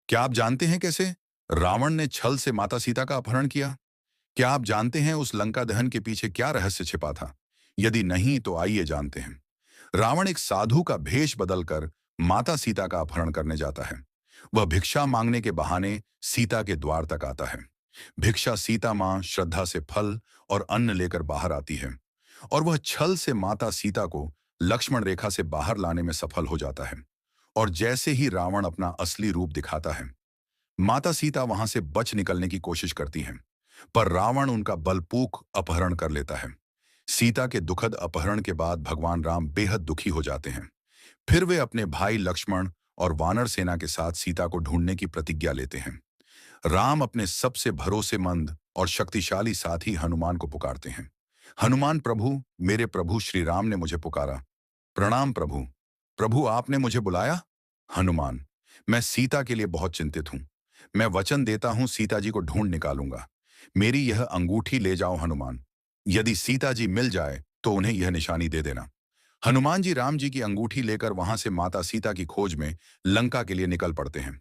क्या आप जानते हैं कैसे रावण ने छल से माता सीता का अपहरण किया? क्या आप जानते हैं उस लंका दहन के पीछे क्या रहस्य छिपा था? यदि नहीं तो आइए जानते हैं। रावण एक साधु का भेष बदलकर माता सीता का अपहरण करने जाता है। वह भिक्षा मांगने के बहाने सीता के द्वार तक आता है। भिक्षा सीता मां श्रद्धा से फल और अन्न लेकर बाहर आती है और वह छल से माता सीता को लक्ष्मण रेखा से बाहर लाने में सफल हो जाता है। और जैसे ही रावण अपना असली रूप दिखाता है, माता सीता वहां से बच निकलने की कोशिश करती हैं, पर रावण उनका बलपूर्वक अपहरण कर लेता है। सीता के दुखद अपहरण के बाद भगवान राम बेहद दुखी हो जाते हैं। फिर वे अपने भाई लक्ष्मण और वानर सेना के साथ सीता को ढूंढने की प्रतिज्ञा लेते हैं। राम अपने सबसे भरोसेमंद और शक्तिशाली साथी हनुमान को पुकारते हैं। हनुमान प्रभु, मेरे प्रभु श्री राम ने मुझे पुकारा। प्रणाम प्रभु। प्रभु आपने मुझे बुलाया? हनुमान, मैं सीता के लिए बहुत चिंतित हूं। मैं वचन देता हूं सीता जी को ढूंढ निकालूंगा। मेरी यह अंगूठी ले जाओ हनुमान। यदि सीता जी मिल जाए तो उन्हें यह निशानी दे देना। हनुमान जी राम जी की अंगूठी लेकर वहां से माता सीता की खोज में लंका के लिए निकल पड़ते हैं।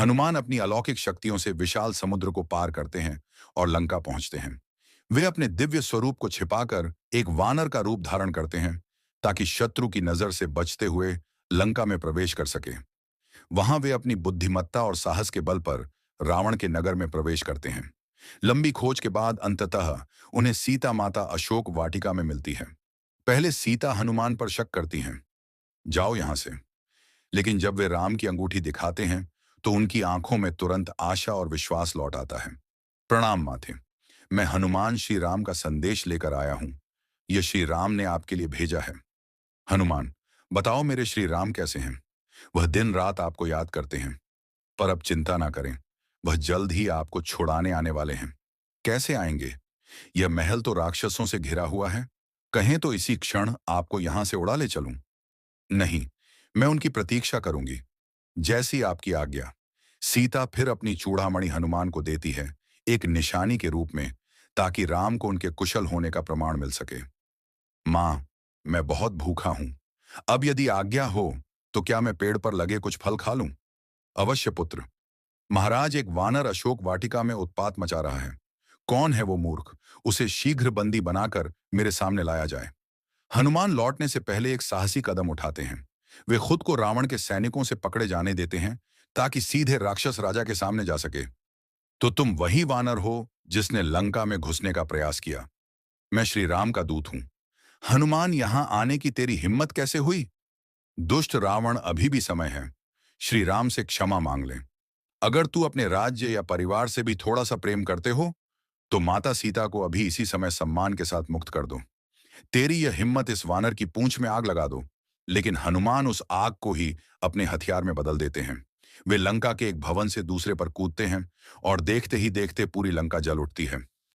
हनुमान अपनी अलौकिक शक्तियों से विशाल समुद्र को पार करते हैं और लंका पहुंचते हैं। वे अपने दिव्य स्वरूप को छिपाकर एक वानर का रूप धारण करते हैं ताकि शत्रु की नजर से बचते हुए लंका में प्रवेश कर सके। वहां वे अपनी बुद्धिमत्ता और साहस के बल पर रावण के नगर में प्रवेश करते हैं। लंबी खोज के बाद अंततः उन्हें सीता माता अशोक वाटिका में मिलती है। पहले सीता हनुमान पर शक करती हैं, जाओ यहां से। लेकिन जब वे राम की अंगूठी दिखाते हैं तो उनकी आंखों में तुरंत आशा और विश्वास लौट आता है। प्रणाम माथे, मैं हनुमान श्री राम का संदेश लेकर आया हूं। यह श्री राम ने आपके लिए भेजा है। हनुमान, बताओ मेरे श्री राम कैसे हैं? वह दिन रात आपको याद करते हैं। पर अब चिंता ना करें, वह जल्द ही आपको छुड़ाने आने वाले हैं। कैसे आएंगे? यह महल तो राक्षसों से घिरा हुआ है। कहें तो इसी क्षण आपको यहां से उड़ा ले चलूं। नहीं, मैं उनकी प्रतीक्षा करूंगी। जैसी आपकी आज्ञा। सीता फिर अपनी चूड़ामणि हनुमान को देती है, एक निशानी के रूप में, ताकि राम को उनके कुशल होने का प्रमाण मिल सके। मां, मैं बहुत भूखा हूं। अब यदि आज्ञा हो तो क्या मैं पेड़ पर लगे कुछ फल खा लूं? अवश्य पुत्र। महाराज, एक वानर अशोक वाटिका में उत्पात मचा रहा है। कौन है वो मूर्ख? उसे शीघ्र बंदी बनाकर मेरे सामने लाया जाए। हनुमान लौटने से पहले एक साहसी कदम उठाते हैं। वे खुद को रावण के सैनिकों से पकड़े जाने देते हैं ताकि सीधे राक्षस राजा के सामने जा सके। तो तुम वही वानर हो जिसने लंका में घुसने का प्रयास किया। मैं श्री राम का दूत हूं। हनुमान, यहां आने की तेरी हिम्मत कैसे हुई? दुष्ट रावण, अभी भी समय है। श्री राम से क्षमा मांग ले। अगर तू अपने राज्य या परिवार से भी थोड़ा सा प्रेम करते हो तो माता सीता को अभी इसी समय सम्मान के साथ मुक्त कर दो। तेरी यह हिम्मत इस वानर की पूंछ में आग लगा दो। लेकिन हनुमान उस आग को ही अपने हथियार में बदल देते हैं। वे लंका के एक भवन से दूसरे पर कूदते हैं और देखते ही देखते पूरी लंका जल उठती है।